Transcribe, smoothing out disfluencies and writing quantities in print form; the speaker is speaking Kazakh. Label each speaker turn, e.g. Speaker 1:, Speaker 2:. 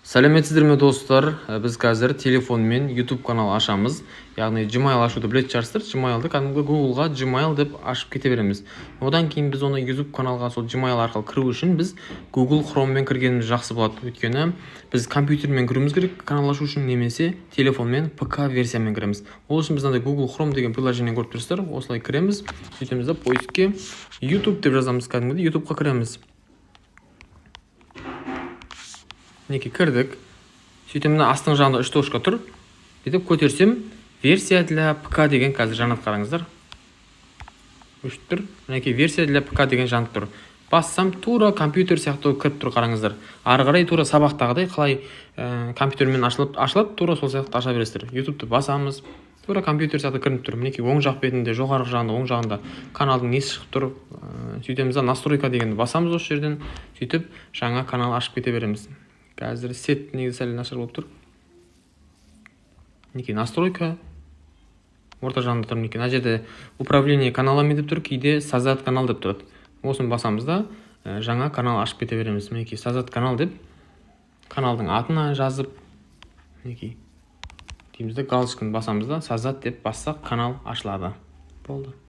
Speaker 1: Сәлеметсіздер ме достар? Біз қазір телефонмен YouTube канал ашамыз. Яғни Gmail ашуды білетін шығарсыздар. Gmail'ды кәдімгі Google-ға Gmail деп ашып кете береміз. Одан кейін біз оны YouTube каналға сол Gmail арқылы кіру үшін біз Google Chrome'мен кіргеніміз жақсы болады. Өйткені біз компьютермен кіруіміз керек канал ашу үшін, немесе телефонмен ПК версиямен кіреміз. Ол үшін біз Google Chrome деген приложение көріп тұрсыздар. Осылай кіреміз. Сөйтеміз де поискке YouTube деп жазамыз, кәдімгідей YouTube-қа кіреміз. Неке кірдік. Сөйтемін, астың жағында 3 точка тұр. Бүйтіп көтерсем, версия для ПК деген қазір жанат, қараңыздар. 3 тұр. Неке версия для ПК деген жанат тұр. Бассам, тура компьютер сияқты кіріп тұр, қараңыздар. Ары қарай тура сабақтағыдай қалай компьютермен ашылады, тура сол сияқты аша бересіздер. YouTube-ты басамыз. Тура компьютер сияқты кіріп тұр. Неке оң жақ бетінде, жоғарғы жағында, оң жағында каналдың несі шығып тұр. Сөйтеміз, настройка дегенді басамыз осы жерден. Сөйтіп жаңа канал ашып кете береміз. Қазір сет негізі сәл нашар болып тұр. Неке настройка. Орта жағында тұр. Неке мына жерде управление каналами деп тұр, кейде создать канал деп тұрады. Осыны басамыз да жаңа канал ашып кете береміз. Неке создать канал деп каналдың атына жазып, неке дейміз де галочканы басамыз да создать деп бассақ канал ашылады. Болды.